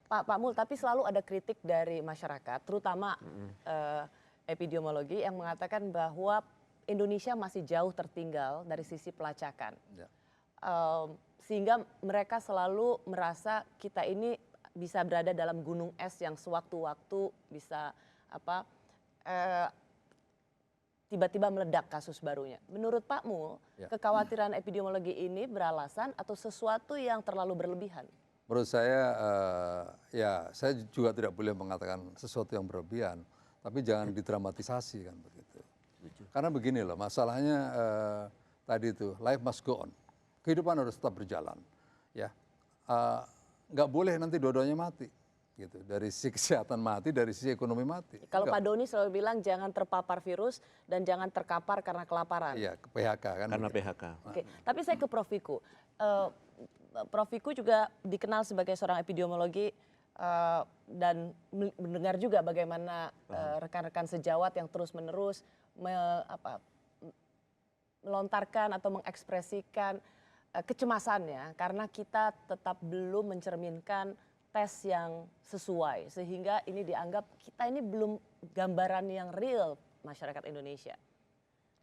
Pak Mul, tapi selalu ada kritik dari masyarakat, terutama epidemiologi yang mengatakan bahwa Indonesia masih jauh tertinggal dari sisi pelacakan. Ya. Sehingga mereka selalu merasa kita ini bisa berada dalam gunung es yang sewaktu-waktu bisa tiba-tiba meledak kasus barunya. Menurut Pak Mul, kekhawatiran epidemiologi ini beralasan atau sesuatu yang terlalu berlebihan? Menurut saya, ya saya juga tidak boleh mengatakan sesuatu yang berlebihan, tapi jangan didramatisasi kan begitu. Karena begini loh, masalahnya tadi itu life must go on, kehidupan harus tetap berjalan, ya. Nggak boleh nanti dua-duanya mati. Gitu. Dari sisi kesehatan mati, dari sisi ekonomi mati. Kalau Pak Doni selalu bilang jangan terpapar virus dan jangan terkapar karena kelaparan. Iya, PHK kan. Karena PHK. Oke. Tapi saya ke Prof. Wiku. Prof. Wiku juga dikenal sebagai seorang epidemiologi dan mendengar juga bagaimana rekan-rekan sejawat yang terus-menerus melontarkan atau mengekspresikan kecemasannya karena kita tetap belum mencerminkan tes yang sesuai sehingga ini dianggap kita ini belum gambaran yang real masyarakat Indonesia.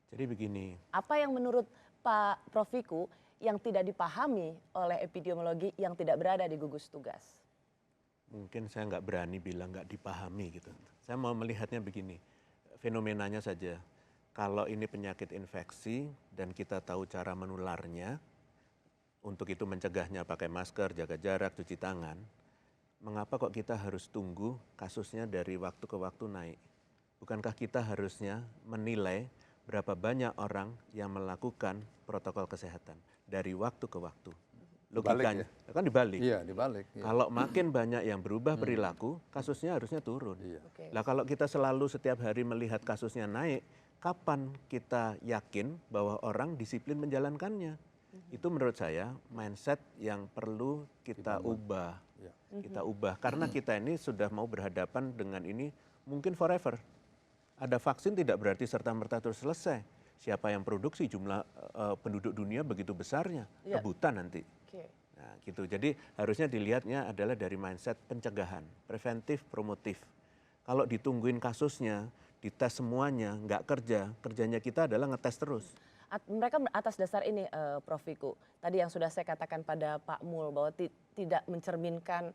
Jadi begini. Apa yang menurut Pak Prof. Wiku yang tidak dipahami oleh epidemiologi yang tidak berada di gugus tugas? Mungkin saya nggak berani bilang nggak dipahami gitu. Saya mau melihatnya begini, fenomenanya saja. Kalau ini penyakit infeksi dan kita tahu cara menularnya, untuk itu mencegahnya pakai masker, jaga jarak, cuci tangan. Mengapa kok kita harus tunggu kasusnya dari waktu ke waktu naik? Bukankah kita harusnya menilai berapa banyak orang yang melakukan protokol kesehatan dari waktu ke waktu? Logikanya kan dibalik. Iya, dibalik. Iya. Kalau makin banyak yang berubah perilaku, kasusnya harusnya turun. Iya. Nah, kalau kita selalu setiap hari melihat kasusnya naik, kapan kita yakin bahwa orang disiplin menjalankannya? Itu menurut saya mindset yang perlu kita ubah. Kita ubah karena kita ini sudah mau berhadapan dengan ini mungkin forever. Ada vaksin tidak berarti serta-merta terus selesai. Siapa yang produksi, jumlah penduduk dunia begitu besarnya, rebutan nanti. Nah, gitu. Jadi harusnya dilihatnya adalah dari mindset pencegahan, preventif, promotif. Kalau ditungguin kasusnya, dites semuanya, nggak kerja, kerjanya kita adalah ngetes terus. Mereka atas dasar ini Prof. Wiku, tadi yang sudah saya katakan pada Pak Mul bahwa tidak mencerminkan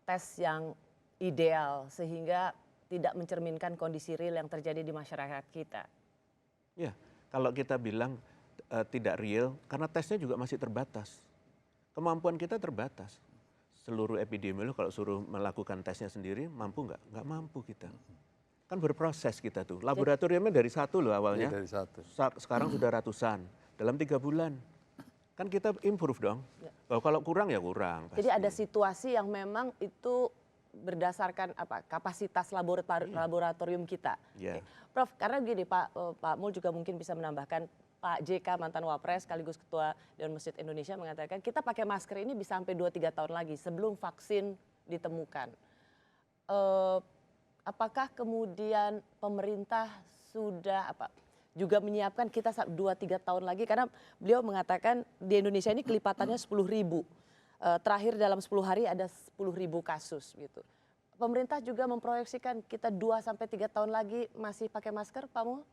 tes yang ideal sehingga tidak mencerminkan kondisi real yang terjadi di masyarakat kita. Ya, kalau kita bilang tidak real karena tesnya juga masih terbatas. Kemampuan kita terbatas. Seluruh epidemiolog kalau suruh melakukan tesnya sendiri mampu nggak? Nggak mampu kita. Kan berproses kita tuh. Laboratoriumnya dari satu loh awalnya. Dari satu. Sekarang sudah ratusan. Dalam 3 bulan. Kan kita improve dong. Bahwa kalau kurang ya kurang. Jadi ada situasi yang memang itu berdasarkan kapasitas laboratorium kita. Yeah. Prof, karena gini Pak Mul juga mungkin bisa menambahkan Pak JK mantan Wapres sekaligus Ketua Dewan Masjid Indonesia mengatakan kita pakai masker ini bisa sampai 2-3 tahun lagi sebelum vaksin ditemukan. Apakah kemudian pemerintah sudah juga menyiapkan kita 2-3 tahun lagi karena beliau mengatakan di Indonesia ini kelipatannya 10.000. Terakhir dalam 10 hari ada 10.000 kasus gitu. Pemerintah juga memproyeksikan kita 2-3 tahun lagi masih pakai masker, Pak Mul?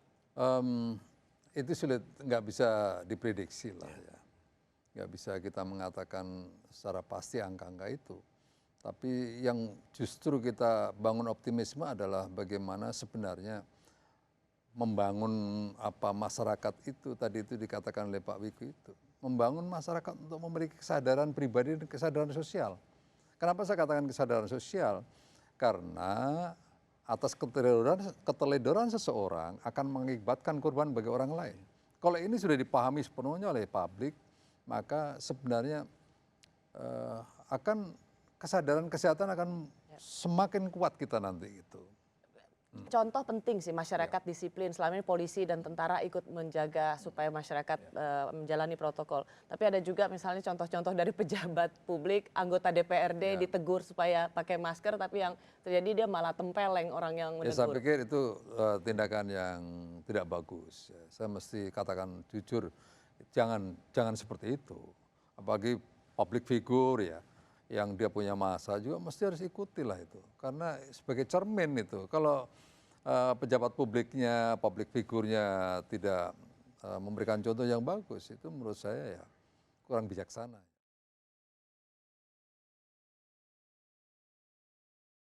Itu sulit, nggak bisa diprediksi lah ya. Nggak bisa kita mengatakan secara pasti angka-angka itu. Tapi yang justru kita bangun optimisme adalah bagaimana sebenarnya membangun masyarakat itu, tadi itu dikatakan oleh Pak Wiku itu. Membangun masyarakat untuk memiliki kesadaran pribadi dan kesadaran sosial. Kenapa saya katakan kesadaran sosial? Karena atas keteledoran seseorang akan mengakibatkan korban bagi orang lain. Kalau ini sudah dipahami sepenuhnya oleh publik, maka sebenarnya kesadaran kesehatan akan semakin kuat kita nanti itu. Contoh penting sih masyarakat disiplin, selama ini polisi dan tentara ikut menjaga supaya masyarakat menjalani protokol. Tapi ada juga misalnya contoh-contoh dari pejabat publik, anggota DPRD ditegur supaya pakai masker, tapi yang terjadi dia malah tempeleng orang yang menegur. Saya pikir itu tindakan yang tidak bagus. Saya mesti katakan jujur, jangan seperti itu. Apalagi public figure ya. yang dia punya masa juga mesti harus ikutilah itu. Karena sebagai cermin itu, kalau pejabat publiknya, public figurnya tidak memberikan contoh yang bagus, itu menurut saya ya kurang bijaksana.